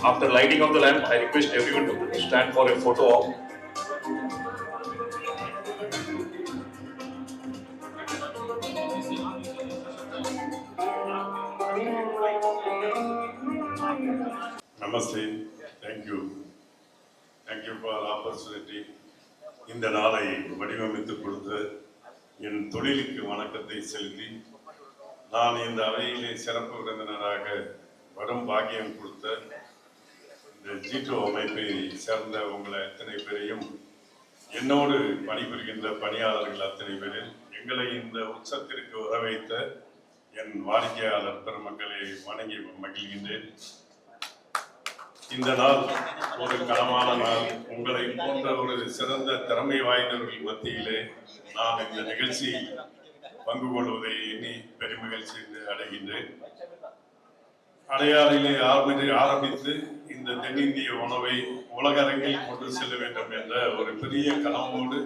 After lighting of the lamp, I request everyone to stand for a photo op. Namaste. Thank you. Thank you for the opportunity. இந்த நாளை வடிவமைத்து கொடுத்த என் தொழிலுக்கு வணக்கத்தை செலுத்தி நான் இந்த அவையிலே சிறப்பு விருந்தினராக வரும் பாக்கியம் கொடுத்த இந்த ஜீட்டோ அமைப்பை சேர்ந்த உங்களை அத்தனை பேரையும் என்னோடு பணிபுரிகின்ற பணியாளர்கள் அத்தனை பேரில் எங்களை இந்த உற்சவத்திற்கு வரவைத்த என் வாடிக்கையாளர் பெருமக்களை வணங்கி மகிழ்கின்றேன். இந்த நாள் ஒரு கனமான நாள். உங்களை போன்ற ஒரு சிறந்த திறமை வாய்ந்தவர்கள் மத்தியிலே நான் இந்த நிகழ்ச்சியில் பங்கு கொள்வதை எண்ணி பெருமகிழ்ச்சி அடைகின்றேன். அடையாறிலே ஆரம்பித்து இந்த தென்னிந்திய உணவை உலகரங்கில் கொண்டு செல்ல வேண்டும் என்ற ஒரு பெரிய கனவோடு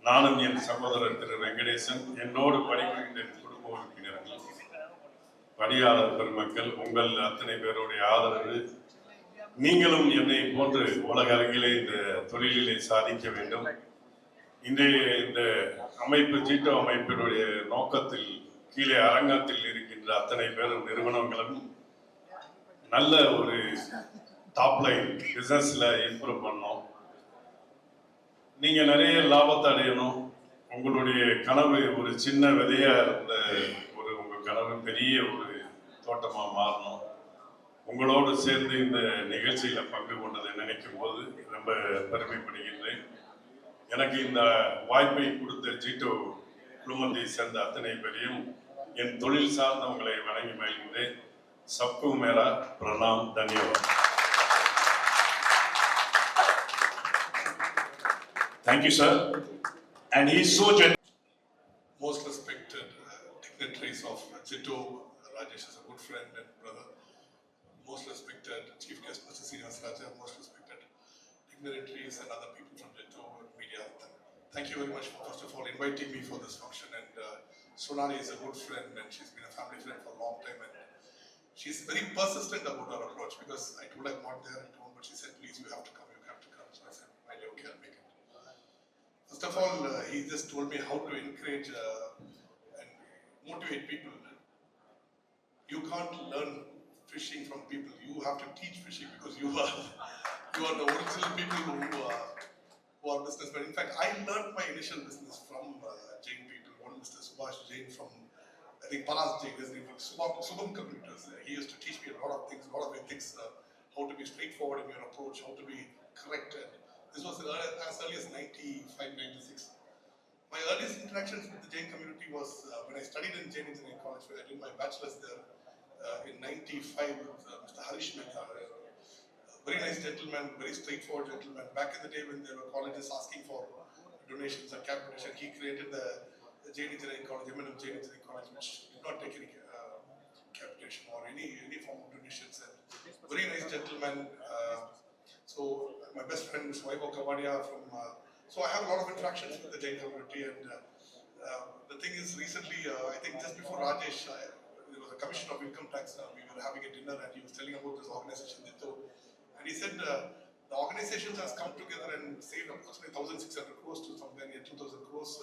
நானும் என் சகோதரர் திரு வெங்கடேசன், என்னோடு பணிபுரிகின்ற குடும்ப உறுப்பினர்கள், பணியாளர் பெருமக்கள், உங்கள் அத்தனை பேருடைய ஆதரவு, நீங்களும் என்னை போன்று உலக அரங்கிலே இந்த தொழிலிலே சாதிக்க வேண்டும். இன்றைய இந்த அமைப்பு ஜீட்டோ அமைப்பினுடைய நோக்கத்தில் கீழே அரங்கத்தில் இருக்கின்ற அத்தனை பேரும் நிறுவனங்களும் நல்ல ஒரு டாப் லைன் பிசினஸ்ல இம்ப்ரூவ் பண்ணோம். நீங்க நிறைய லாபத்தை அடையணும். உங்களுடைய கனவு ஒரு சின்ன விதையா இருந்த உங்க கனவு பெரிய ஒரு தோட்டமா மாறணும். உங்களோடு சேர்ந்து இந்த நிகழ்ச்சியில பங்கு கொண்டதை நினைக்கும் போது ரொம்ப பெருமைப்படுகின்றேன். எனக்கு இந்த வாய்ப்பை கொடுத்த ஜீட்டோ குழுமத்தை சேர்ந்த அத்தனை பேரையும் என் தொழில் சார்ந்தவங்களை வணங்கி மகிழ்கின்றேன். சப்கு மேரா Pranam, தன்யவாத். Thank you, sir. And he is so generous. Most respected dignitaries of JITO, Rajesh is a good friend and brother. Most respected Chief Guest, Mr. Srinivasa Raja, most respected dignitaries and other people from JITO media. Thank you very much for, first of all, inviting me for this function. And Honorary is a good friend and she's been a family friend for a long time. And she's very persistent about her approach because I told her I'm not there at home, but she said, please, you have to come, you have to come. So I said, okay, I'll make it. First of all, he just told me how to encourage and motivate people. You can't learn fishing from people. You have to teach fishing because you are the original people who are businessmen. In fact, I learned my initial business from Jain people. One Mr. Subhash Jain from, I think, Palas Jain, his name was Subham Computers. He used to teach me a lot of things, a lot of ethics, how to be straightforward in your approach, how to be correct. And this was as early as 95, 96. My earliest interactions with the Jain community was when I studied in Jain Engineering College, where I did my bachelor's there. In 95 with Mr. Harish Mehta, very nice gentleman, very straightforward gentleman. Back in the day when there were colleges asking for donations and cap donation, he created the Jain Engineering College, M.SESHA Jain Engineering College, which did not take any cap donation or any form of donations. And very nice gentleman. So my best friend is Vaibhav Kavadia from. So I have a lot of interactions with the Jain community. And the thing is, recently, I think just before Rajesh, there was a commission of income tax. We were having a dinner and he was telling about this organization, JITO. And he said the organization has come together and saved approximately 1,600 crores to somewhere near 2,000 crores,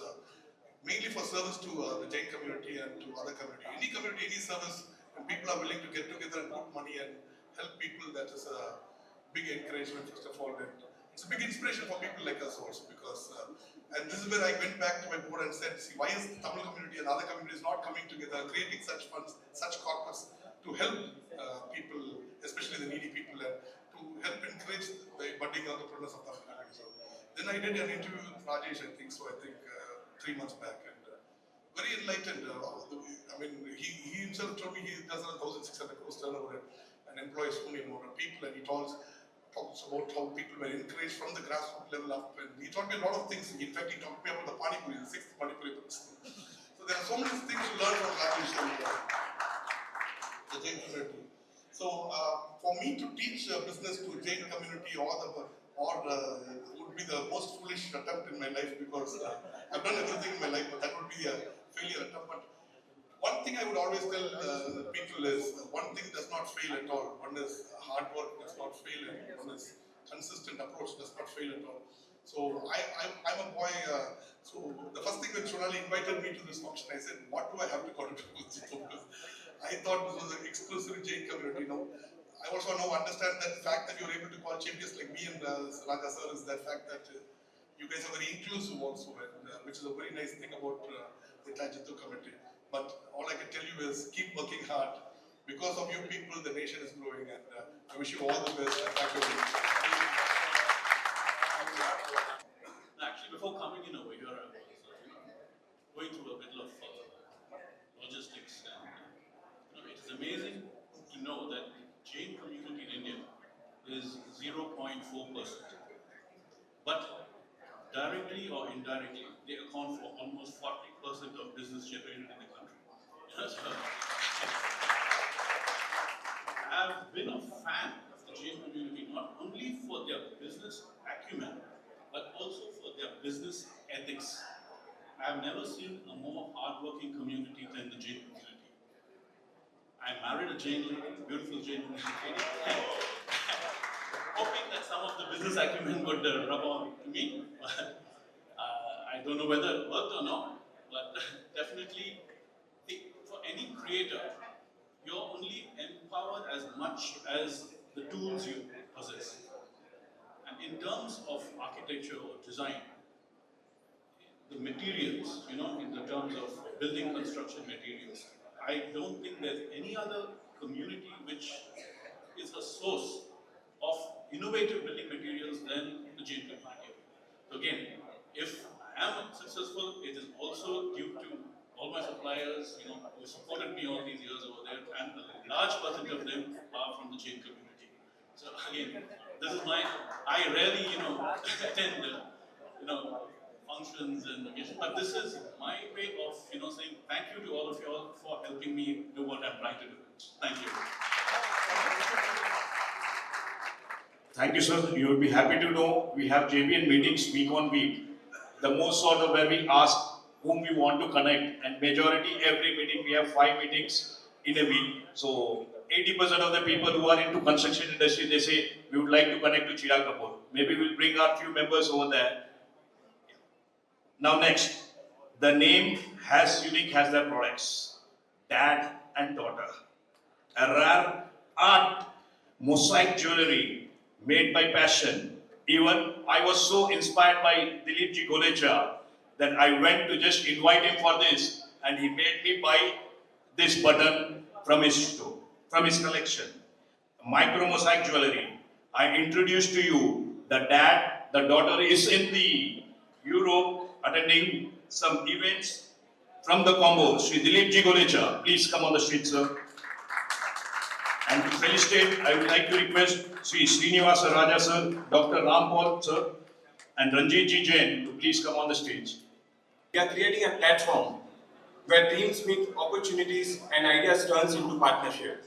mainly for service to the Jain community and to other community. Any community, any service, when people are willing to get together and put money and help people, that is a big encouragement, first of all. And it's a big inspiration for people like us also because, and this is where I went back to my board and said, see, why is the Tamil community and other communities not coming together, creating such funds, such corpus to help people, especially the needy people, and to help encourage the budding entrepreneurs of the community. So then I did an interview with Rajesh, I think 3 months back, and very enlightened. I mean, he himself told me he does 1,600 crores turnover and employs so many more people, and he talks about how people were encouraged from the grassroots level up, and he taught me a lot of things. In fact, he taught me about the Pani Puri, the 6th Pani Puri person. So there are so many things to learn from Rajesh and the Jain community. So for me to teach business to Jain community would be the most foolish attempt in my life because I've done everything in my life, but that would be a failure attempt. But One thing I would always tell people is one thing does not fail at all. One is hard work does not fail, and one is consistent approach does not fail at all. So I'm a boy. So the first thing when Shonali invited me to this function, I said, "What do I have to contribute?" Because I thought this was an exclusive Jain community. I also now understand that the fact that you're able to call champions like me and Raja sir is that fact that you guys are very inclusive also, and which is a very nice thing about the JITO committee. But all I can tell you is keep working hard. Because of you people, the nation is growing, and I wish you all the best. Thank you very much. Actually, before coming in over here, I was going through a bit of logistics, and it is amazing to know that the Jain community in India is 0.4%, but directly or indirectly, they account for almost 40% of business generated in the country. I've been a fan of the Jain community not only for their business acumen, but also for their business ethics. I've never seen a more hardworking community than the Jain community. I married a Jain lady, beautiful Jain lady, hoping that some of the business acumen would rub on to me. I don't know whether it worked or not, but definitely for any creator, you're only empowered as much as the tools you possess. And in terms of architecture or design, the materials, in the terms of building construction materials, I don't think there's any other community which is a source of innovative building materials than the Jain community. So again, if I am successful, it is also due to all my suppliers, who supported me all these years over there, and a large percent of them are from the Jain community. So again, this is I rarely, attend, functions and occasions, but this is my way of, saying thank you to all of you all for helping me do what I'm trying to do. Thank you. Thank you, sir. You will be happy to know we have JBN meetings week on week. The most sort of where we ask whom we want to connect, and majority every meeting we have 5 meetings in a week. So 80% of the people who are into construction industry, they say we would like to connect to Chirag Kapoor. Maybe we'll bring our few members over there. Now next, the name has their products, dad and daughter. A rare art mosaic jewelry made by passion. Even I was so inspired by Dilip Ji Golecha that I went to just invite him for this, and he made me buy this button from his store, from his collection. Micro mosaic jewelry. I introduced to you the dad, the daughter is in the Europe attending some events from the combo. Sri Dilip Ji Golecha, please come on the street, sir. And to felicitate, I would like to request Sri Srinivasa Raja, sir, Dr. Rampal, sir, and Ranjit Ji Jain to please come on the stage. We are creating a platform where dreams meet opportunities and ideas turns into partnership.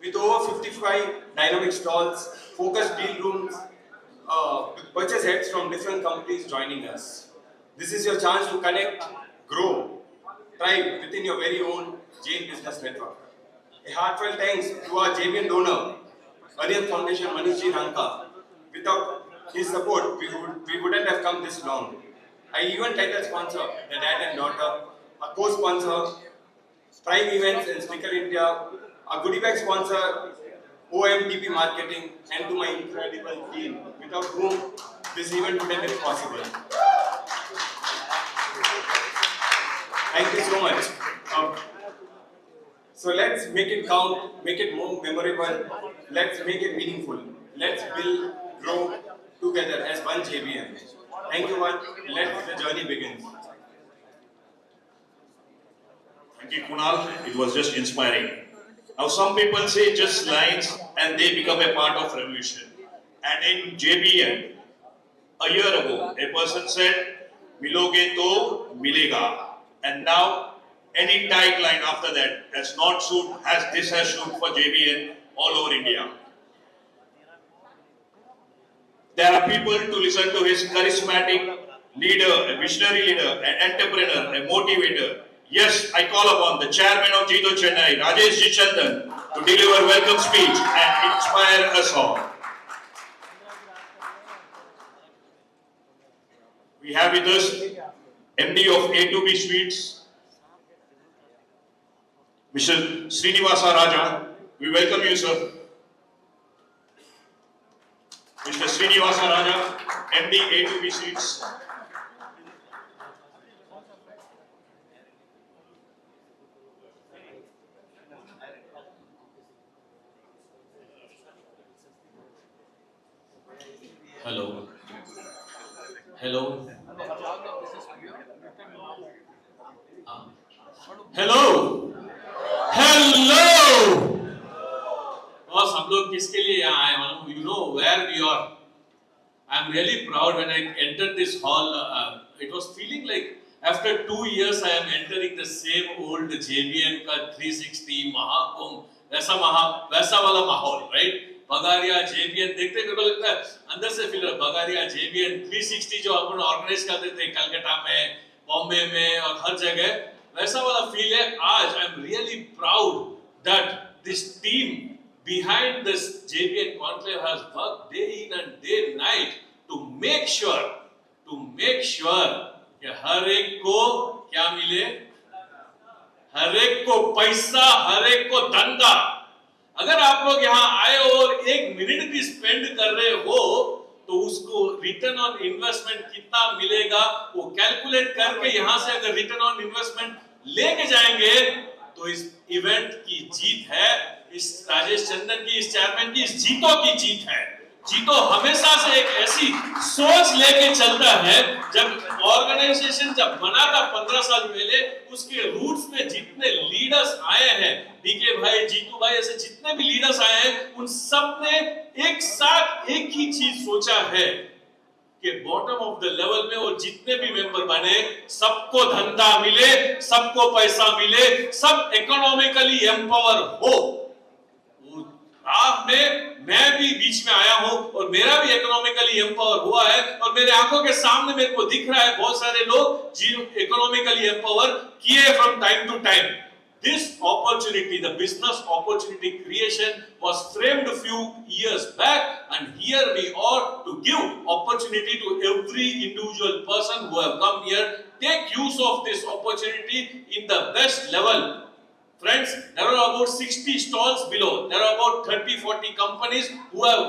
With over 55 dynamic stalls, focused deal rooms, with purchase heads from different companies joining us. This is your chance to connect, grow, thrive within your very own Jain business network. A heartfelt thanks to our JBN donor, Adyar Foundation Manishji Ranka. Without his support, we wouldn't have come this long. I even title sponsor the dad and daughter, a co-sponsor, Prime Events and Sticker India, a goodie bag sponsor, OMDP Marketing, and to my incredible team, without whom this event wouldn't be possible. Thank you so much. So let's make it count, make it more memorable, let's make it meaningful. Let's build, grow together as one JBN. Thank you all, let the journey begin. Thank you, Kunal. It was just inspiring. Now some people say just lines and they become a part of revolution. And in JBN, a year ago, a person said, "Miloge to milega." And now, any tagline after that has not suit as this has suit for JBN all over India. There are people to listen to his charismatic leader, a visionary leader, an entrepreneur, a motivator. Yes, I call upon the chairman of JITO Chennai, Rajesh Jichandan, to deliver welcome speech and inspire us all. We have with us MD of A2B Suites, Mr. Srinivasa Raja. We welcome you, sir. Mr. Srinivasa Raja, MD A2B Suites. Hello. Hello. Hello. Hello. Boss हम लोग किसके लिए यहाँ आए मालूम? You know where we are. I'm really proud when I entered this hall. It was feeling like after 2 years I am entering the same old JBN का 360 महाकुंभ वैसा वाला माहौल, right? बगारिया JBN देखते मेरे को लगता है अंदर से फील रहा बगारिया JBN 360 जो अपन ऑर्गेनाइज करते थे कलकत्ता में, बॉम्बे में और हर जगह वैसा वाला फील है. आज I am really proud that this team behind this JBN conclave has worked day in and day night to make sure कि हर एक को क्या मिले, हर एक को पैसा, हर एक को धंधा. अगर आप लोग यहाँ आए और 1 मिनट भी स्पेंड कर रहे हो तो उसको रिटर्न ऑन इन्वेस्टमेंट कितना मिलेगा वो कैलकुलेट करके यहाँ से अगर रिटर्न ऑन इन्वेस्टमेंट लेके जाएंगे तो इस इवेंट की जीत है, इस राजेश चंदन की, इस चेयरमैन की, इस जीतो की जीत है. जीतो हमेशा से एक ऐसी सोच लेके चलता है. जब ऑर्गेनाइजेशन जब बना था 15 साल पहले, उसके रूट्स में जितने लीडर्स आए हैं, डीके भाई, जीतू भाई, ऐसे जितने भी लीडर्स आए हैं, उन सब ने एक साथ एक ही चीज सोचा है कि बॉटम ऑफ द लेवल में और जितने भी मेंबर बने सबको धंधा मिले, सबको पैसा मिले, सब इकोनॉमिकली एम्पावर हो. राह में मैं भी बीच में आया हूं और मेरा भी इकोनॉमिकली एम्पावर हुआ है और मेरे आंखों के सामने मेरे को दिख रहा है बहुत सारे लोग जी इकोनॉमिकली एम्पावर किए from time to time. This opportunity, the business opportunity creation was framed a few years back, and here we are to give opportunity to every individual person who have come here. Take use of this opportunity in the best level. Friends, there are about 60 stalls below. There are about 30-40 companies who have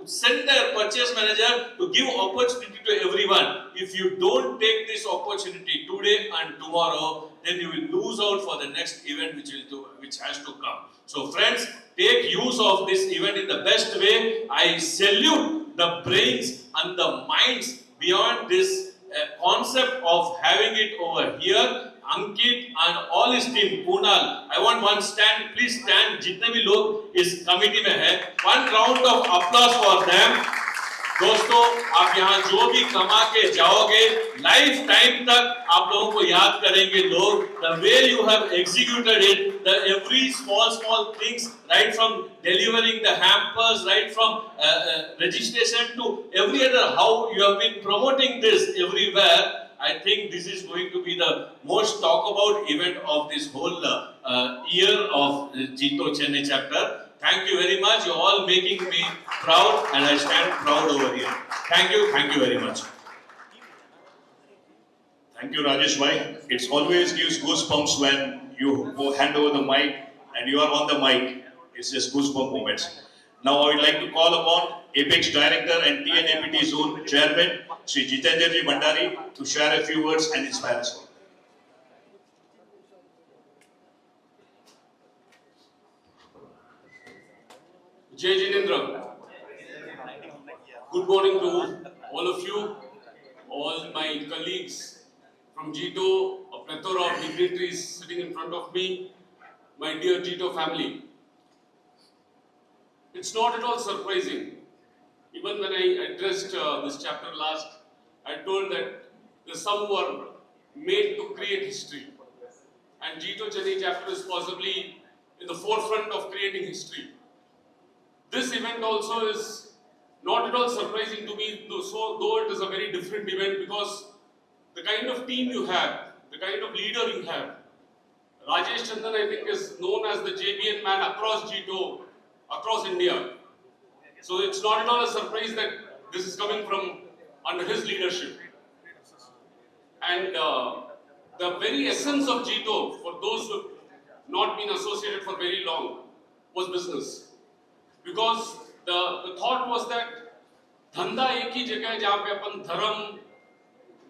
sent their purchase manager to give opportunity to everyone. If you don't take this opportunity today and tomorrow, then you will lose out for the next event which has to come. So friends, take use of this event in the best way. I salute the brains and the minds beyond this concept of having it over here. Ankit and all his team, Kunal, I want one stand, please stand, जितने भी लोग इस committee में हैं, one round of applause for them. दोस्तों, आप यहाँ जो भी कमा के जाओगे, लाइफ टाइम तक आप लोगों को याद करेंगे लोग. The way you have executed it, the every small things, right from delivering the hampers, right from registration to every other, how you have been promoting this everywhere. I think this is going to be the most talk about event of this whole year of JITO Chennai chapter. Thank you very much. You're all making me proud and I stand proud over here. Thank you very much. Thank you, Rajesh bhai. It always gives goosebumps when you go hand over the mic and you are on the mic. It's just goosebump moments. Now I would like to call upon Apex Director and TNAPT Zone Chairman, Sri Jitendra Ji Bhandari, to share a few words and inspire us all. Jai Jinendra. Good morning to all of you, all my colleagues from JITO, a plethora of dignitaries sitting in front of me, my dear JITO family. It's not at all surprising. Even when I addressed this chapter last, I told that the some who are made to create history. And JITO Chennai chapter is possibly in the forefront of creating history. This event also is not at all surprising to me, though it is a very different event, because the kind of team you have, the kind of leader you have, Rajesh Chandan, I think, is known as the JBN man across JITO, across India. So it's not at all a surprise that this is coming from under his leadership. And the very essence of JITO, for those who have not been associated for very long, was business. Because the thought was that धंधा एक ही जगह है जहाँ पे अपन धर्म,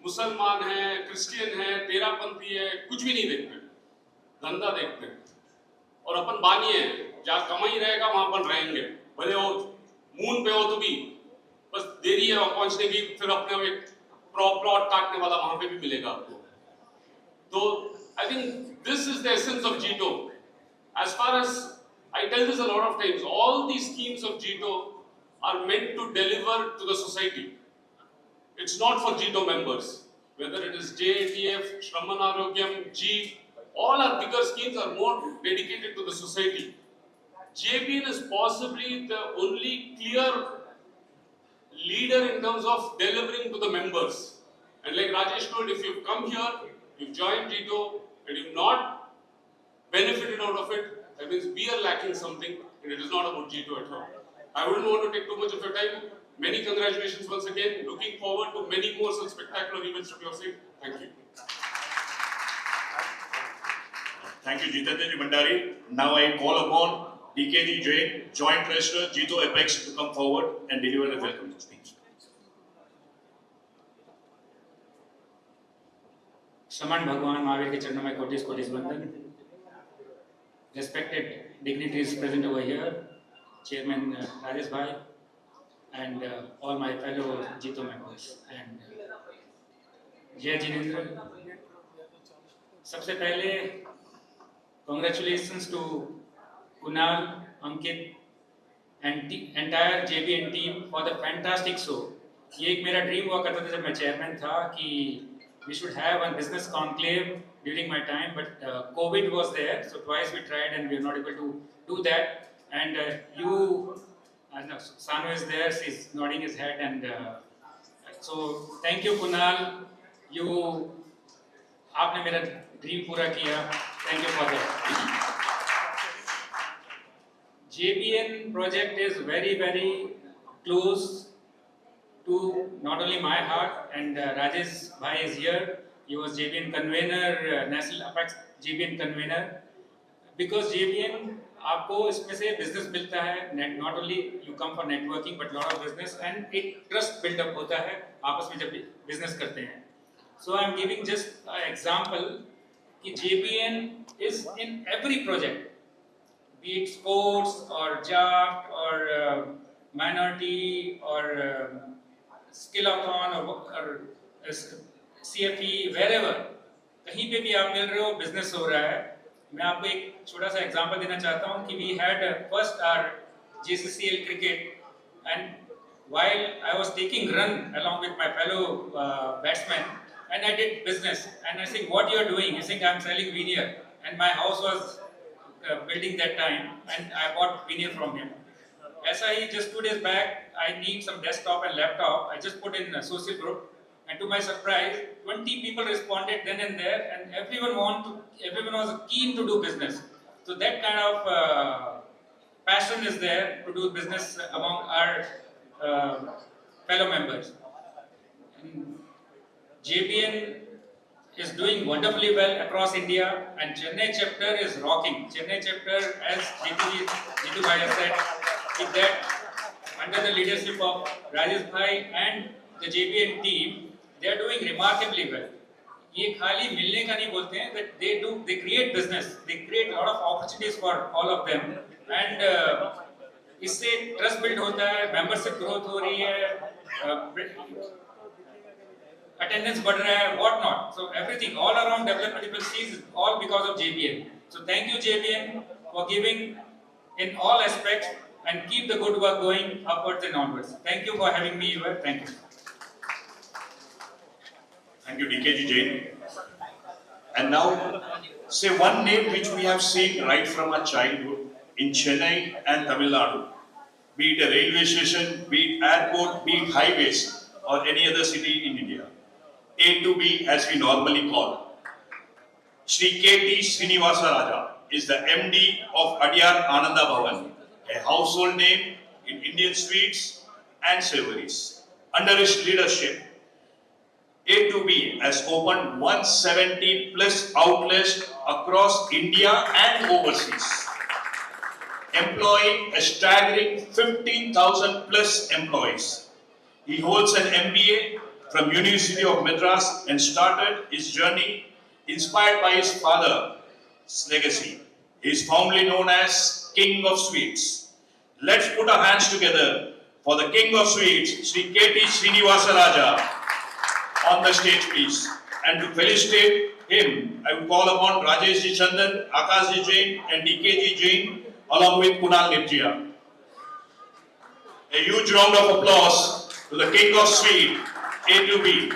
मुसलमान है, Christian है, तेरापंथी है, कुछ भी नहीं देखते, धंधा देखते हैं। और अपन बानी है, जहाँ कमाई रहेगा वहाँ अपन रहेंगे, भले वो मून पे हो तो भी, बस देरी है वहाँ पहुँचने की, फिर अपने एक प्लॉट काटने वाला वहाँ पे भी मिलेगा आपको। तो I think this is the essence of JITO. As far as I tell this a lot of times, all these schemes of JITO are meant to deliver to the society. It's not for JITO members. Whether it is JATF, Shraman Arogyam, G, all our bigger schemes are more dedicated to the society. JBN is possibly the only clear leader in terms of delivering to the members. And like Rajesh told, if you've come here, you've joined JITO, and you've not benefited out of it, that means we are lacking something, and it is not about JITO at all. I wouldn't want to take too much of your time. Many congratulations once again. Looking forward to many more such spectacular events from your side. Thank you. Thank you, Jitendra Bhandari. Now I call upon DKG Jain, Joint Treasurer, JITO Apex, to come forward and deliver the welcome speech. समान भगवान महावीर के चरणों में Cortés Cortés वंदन. Respected dignitaries present over here, Chairman Rajesh Bhai, and all my fellow JITO members, and Jai Jinendra. सबसे पहले congratulations to Kunal, Ankit, and the entire JBN team for the fantastic show. ये एक मेरा dream हुआ करता था जब मैं चेयरमैन था कि we should have a business conclave during my time, but COVID was there, so twice we tried and we were not able to do that. And I know Sanu is there, she's nodding his head, and so thank you Kunal, you आपने मेरा dream पूरा किया, thank you for that. JBN project is very, very close to not only my heart, and Rajesh Bhai is here. He was JBN convener, National Apex JBN convener. Because JBN, आपको इसमें से business मिलता है, not only you come for networking, but lot of business, and एक trust build up होता है आपस में जब business करते हैं. So I am giving just an example कि JBN is in every project, be it sports or JAF or minority or skillathon or CFE, wherever, कहीं पे भी आप मिल रहे हो, business हो रहा है. मैं आपको एक छोटा सा example देना चाहता हूँ कि we had first our JCCL cricket, and while I was taking run along with my fellow batsmen, and I did business, and I think what you are doing, you think I'm selling veneer, and my house was building that time, and I bought veneer from him. ऐसा ही just 2 days back, I need some desktop and laptop. I just put in a social group, and to my surprise, 20 people responded then and there, and everyone was keen to do business. So that kind of passion is there to do business among our fellow members. And JBN is doing wonderfully well across India, and Chennai chapter is rocking. Chennai chapter, as Jitu Bhai has said, is that under the leadership of Rajesh Bhai and the JBN team, they are doing remarkably well. ये खाली मिलने का नहीं बोलते हैं, that they create business, they create a lot of opportunities for all of them, and इससे trust build होता है, membership growth हो रही है, attendance बढ़ रहा है, what not. So everything, all around development people sees is all because of JBN. So thank you JBN for giving in all aspects, and keep the good work going upwards and onwards. Thank you for having me here. Thank you. Thank you, DKG Jain. And now, say one name which we have seen right from our childhood in Chennai and Tamil Nadu. Be it a railway station, be it airport, be it highways, or any other city in India. A to B as we normally call. Shri K.T. Srinivasa Raja is the MD of Adyar Ananda Bhavan, a household name in Indian sweets and savories. Under his leadership, A2B has opened 170 plus outlets across India and overseas, employing a staggering 15,000 plus employees. He holds an MBA from University of Madras and started his journey inspired by his father's legacy. He is fondly known as King of Sweets. Let's put our hands together for the King of Sweets, Shri K.T. Srinivasa Raja, on the stage, please. And to felicitate him, I will call upon Rajesh Ji Chandan, Akash Ji Jain, and DK Ji Jain, along with Kunal Nirjia. A huge round of applause to the King of Sweet, A2B.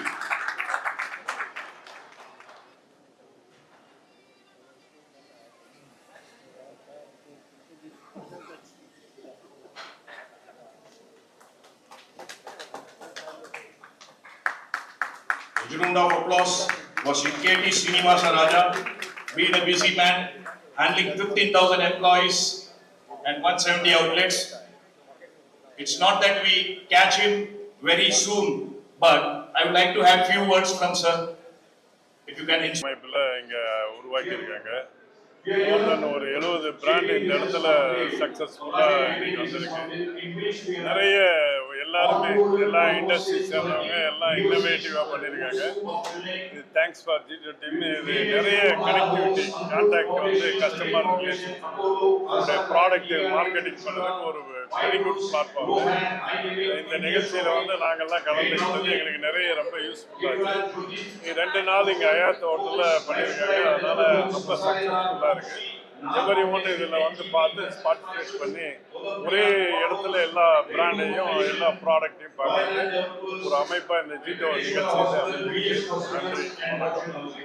A round of applause for Shri K.T. Srinivasa Raja, being a busy man, handling 15,000 employees and 170 outlets. It's not that we catch him very soon, but I would like to have few words from sir. If you can inspire. more than ஒரு 70 brand இந்த இடத்துல சக்ஸஸ்ஃபுல்லாக இன்னைக்கு வந்திருக்கு. நிறைய எல்லாருமே எல்லா industry சேர்ந்தவங்க எல்லாம் இன்னோவேட்டிவாக பண்ணியிருக்காங்க. இது தேங்க்ஸ் ஃபார் ஜிடோ டீம். இது நிறைய கனெக்டிவிட்டி கான்டாக்ட் வந்து கஸ்டமர் ரிலேஷன் ப்ராடக்ட் மார்க்கெட்டிங் பண்ணுறதுக்கு ஒரு வெரி குட் பிளாட்ஃபார்ம். இந்த நிகழ்ச்சியில் வந்து நாங்கள்லாம் கலந்துக்கிட்டது எங்களுக்கு நிறைய ரொம்ப யூஸ்ஃபுல்லாக இருக்குது. 2 நாள் இங்கே அயாத் ஹோட்டலில் பண்ணியிருக்காங்க. அதனால் ரொம்ப சக்ஸஸ்ஃபுல்லாக இருக்கு. எவரி ஒன் இதில் வந்து பார்த்து பார்ட்டிசிபேட் பண்ணி ஒரே இடத்துல எல்லா பிராண்டையும் எல்லா ப்ராடக்டையும் பார்க்குறது ஒரு அமைப்பாக இந்த ஜிடோ நிகழ்ச்சி. நன்றி, வணக்கம்.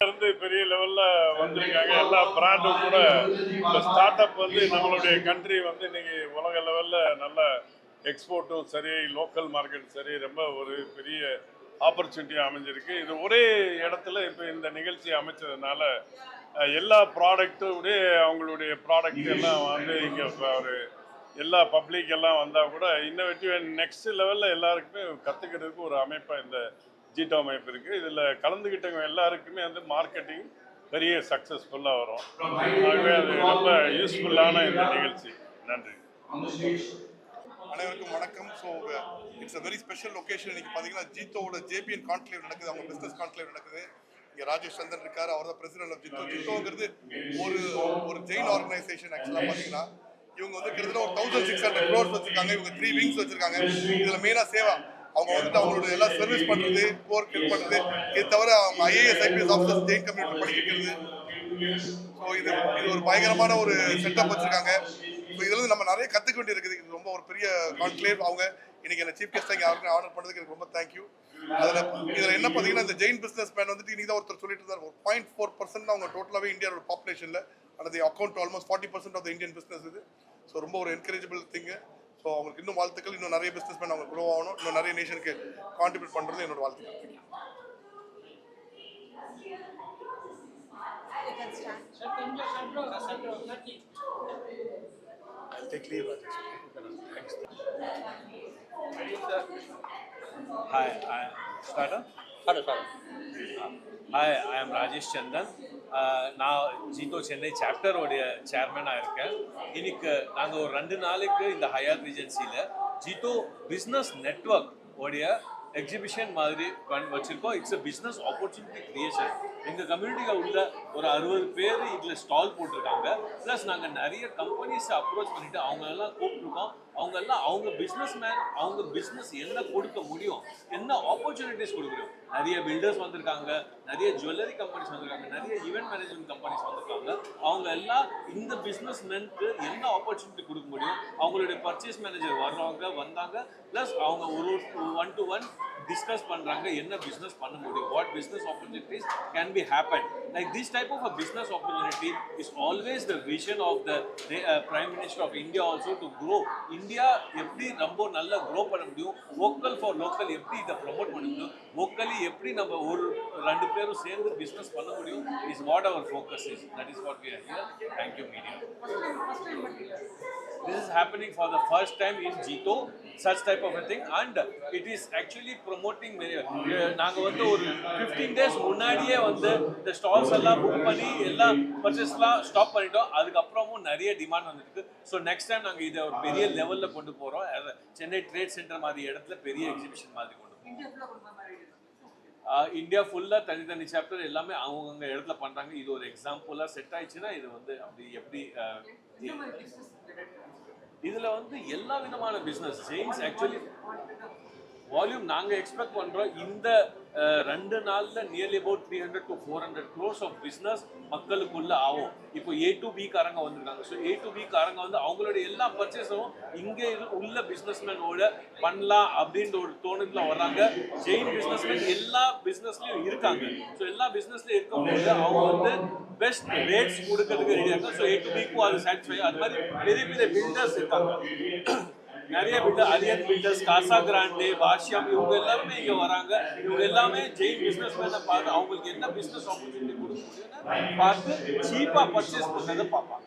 இருந்து பெரிய லெவலில் வந்திருக்காங்க. எல்லா பிராண்டும் கூட இப்போ ஸ்டார்ட் அப் வந்து நம்மளுடைய கண்ட்ரி வந்து இன்னைக்கு உலக லெவலில் நல்ல எக்ஸ்போர்ட்டும் சரி, லோக்கல் மார்க்கெட்டும் சரி, ரொம்ப ஒரு பெரிய ஆப்பர்ச்சுனிட்டியாக அமைஞ்சிருக்கு. இது ஒரே இடத்துல இப்போ இந்த நிகழ்ச்சி அமைச்சதுனால எல்லா ப்ராடக்ட்டுடைய அவங்களுடைய ப்ராடக்ட் எல்லாம் வந்து இங்கே ஒரு எல்லா பப்ளிக் எல்லாம் வந்தால் கூட இன்னோவேட்டிவ் நெக்ஸ்ட் லெவலில் எல்லாருக்குமே கற்றுக்கிறதுக்கு ஒரு அமைப்பாக இந்த ஜிடோ அமைப்பு இருக்குது. இதில் கலந்துக்கிட்டவங்க எல்லாருக்குமே வந்து மார்க்கெட்டிங் பெரிய சக்ஸஸ்ஃபுல்லாக வரும். ஆகவே அது ரொம்ப யூஸ்ஃபுல்லான இந்த நிகழ்ச்சி. நன்றி. அனைவருக்கும் வணக்கம். So it's a very special location. இன்னைக்கு பார்த்தீங்கன்னா ஜிடோவோட JBN கான்க்ளேவ் நடக்குது, அவங்க பிஸ்னஸ் கான்க்ளேவ் நடக்குது. இங்கே ராஜேஷ் சந்தன் இருக்காரு, அவர் தான் பிரசிடென்ட் ஆஃப் ஜிடோ. ஜிடோங்கிறது ஒரு ஜெயின் ஆர்கனைசேஷன். ஆக்சுவலாக பார்த்தீங்கன்னா இவங்க வந்து கிட்டத்தட்ட ஒரு 1600 crores வச்சிருக்காங்க. இவங்க 3 wings வச்சிருக்காங்க. இதில் மெயினாக சேவா அவங்க வந்துட்டு அவங்களோட எல்லாம் சர்வீஸ் பண்ணுறது, போர்க் ஹெல்ப் பண்ணுறது. இது தவிர அவங்க IAS IPS officers Jain community படிக்கிறது. ஸோ இது ஒரு பயங்கரமான ஒரு செட்டப் வச்சிருக்காங்க. ஸோ இதுல இருந்து நம்ம நிறைய கற்றுக்க வேண்டி இருக்குது. இது ரொம்ப ஒரு பெரிய கான்க்ளேவ். அவங்க இன்னைக்கு என்ன சீஃப் கெஸ்ட்டாக இங்கே ஆர்டர் பண்ணதுக்கு எனக்கு ரொம்ப தேங்க்யூ. இதில் என்ன பார்த்தீங்கன்னா இந்த ஜெயின் பிஸ்னஸ் மேன் வந்துட்டு இன்னைக்கு தான் ஒருத்தர் சொல்லிட்டு இருந்தார், ஒரு 0.4% தான் அவங்க டோட்டலாகவே இந்தியாவோட பாப்புலேஷனில் அந்த account almost 40% of the Indian business இது. ஸோ ரொம்ப ஒரு என்கரேஜபிள் திங்கு. ஸோ அவங்களுக்கு இன்னும் வாழ்த்துக்கள். இன்னும் நிறைய பிஸ்னஸ் மேன் அவங்க க்ரோ ஆகணும், இன்னும் நிறைய நேஷனுக்கு கான்ட்ரிபியூட் பண்ணுறது என்னோட வாழ்த்துக்கள். I'll take leave, Rajesh. Thanks. Hi, Hi, I am Rajesh Chandan. நான் ஜிடோ சென்னை சாப்டரோடைய சேர்மனாக இருக்கேன். இன்னைக்கு நாங்கள் ஒரு 2 நாளைக்கு இந்த ஹயாத் ரீஜென்சியில் ஜிடோ பிஸ்னஸ் நெட்வொர்க் உடைய எக்ஸிபிஷன் மாதிரி வச்சுருக்கோம். It's a business opportunity creation. எங்கள் கம்யூனிட்டியில் உள்ள ஒரு 60 பேர் இதில் ஸ்டால் போட்டிருக்காங்க. ப்ளஸ் நாங்கள் நிறைய கம்பெனிஸை அப்ரோச் பண்ணிவிட்டு அவங்களெல்லாம் கூப்பிட்ருக்கோம். அவங்கெல்லாம் அவங்க பிஸ்னஸ் மேன், அவங்க பிஸ்னஸ் என்ன கொடுக்க முடியும், என்ன ஆப்பர்ச்சுனிட்டிஸ் கொடுக்க முடியும். நிறைய பில்டர்ஸ் வந்திருக்காங்க, நிறைய ஜுவல்லரி கம்பெனிஸ் வந்திருக்காங்க, நிறைய ஈவெண்ட் மேனேஜ்மெண்ட் கம்பெனிஸ் வந்திருக்காங்க. அவங்க எல்லாம் இந்த பிஸ்னஸ் மேனுக்கு என்ன ஆப்பர்ச்சுனிட்டி கொடுக்க முடியும், அவங்களுடைய பர்ச்சேஸ் மேனேஜர் வந்தாங்க. ப்ளஸ் அவங்க ஒரு 1-to-1 டிஸ்கஸ் பண்றாங்க என்ன பிசினஸ் பண்ண முடியும், what business opportunities can be happen. Like this type of a business opportunity is always the vision of the Prime Minister of India also to grow. India எப்படி ரொம்ப நல்லா grow பண்ண முடியும், vocal for local எப்படி இதை promote பண்ண முடியும், vocally எப்படி நம்ம ஒரு ரெண்டு பேரும் சேர்ந்து பிசினஸ் பண்ண முடியும் is what our focus is. That is what we are here. Thank you media. This is happening for the first time in JITO, such type of a thing, and it is actually promoting. நாங்க வந்து ஒரு 15 days முன்னாடியே வந்து இந்த stalls எல்லாம் book பண்ணி எல்லாம் பர்ச்சேஸ்லாம் stop பண்ணிட்டோம். அதுக்கப்புறமும் நிறைய டிமாண்ட் வந்துருக்கு. ஸோ நெக்ஸ்ட் டைம் நாங்கள் இதை ஒரு பெரிய லெவலில் கொண்டு போகிறோம். சென்னை ட்ரேட் சென்டர் மாதிரி இடத்துல பெரிய எக்ஸிபிஷன் மாதிரி கொண்டு போகிறோம். இந்தியா ஃபுல்லாக தனித்தனி சாப்டர் எல்லாமே அவங்கவுங்க இடத்துல பண்ணுறாங்க. இது ஒரு எக்ஸாம்பிளாக செட் ஆயிடுச்சுன்னா இது வந்து அப்படி எப்படி இதுல வந்து எல்லா விதமான பிசினஸ் ஜெயின்ஸ் ஆக்சுவலி வால்யூம் நாங்க எக்ஸ்பெக்ட் பண்றோம். இந்த 2 நாள்ல nearly about 300 to 400 crores of business மக்களுக்குள்ள ஆகும். இப்போ A to B காரங்க வந்திருக்காங்க. ஸோ A to B காரங்க வந்து அவங்களோட எல்லா பர்ச்சேஸும் இங்கே உள்ள பிசினஸ்மேனோட பண்ணலாம் அப்படின்ற ஒரு தோணுல வர்றாங்க. ஜெயின் பிசினஸ்மேன் எல்லா பிசினஸ்லயும் இருக்காங்க. ஸோ எல்லா பிசினஸ்லயும் இருக்கும்போது அவங்க வந்து பெஸ்ட் ரேட்ஸ் கொடுக்கறதுக்கு ரெடியாக இருக்காங்க. ஸோ A to B-க்கும் அது சாட்டிஸ்ஃபை. அது மாதிரி பெரிய பெரிய பில்டர்ஸ் இருக்காங்க. நிறைய பில்டர், அரியன் பில்டர்ஸ், காசா கிராண்டே, பாஷ்யம், இவங்க எல்லாருமே இங்க வராங்க. இவங்க எல்லாமே ஜெயின் பிசினஸ் மேனை பார்த்து அவங்களுக்கு என்ன பிசினஸ் ஆப்பர்ச்சுனிட்டி கொடுக்க முடியும்னு பார்த்து சீப்பா பர்ச்சேஸ் பண்ணதை பார்ப்பாங்க.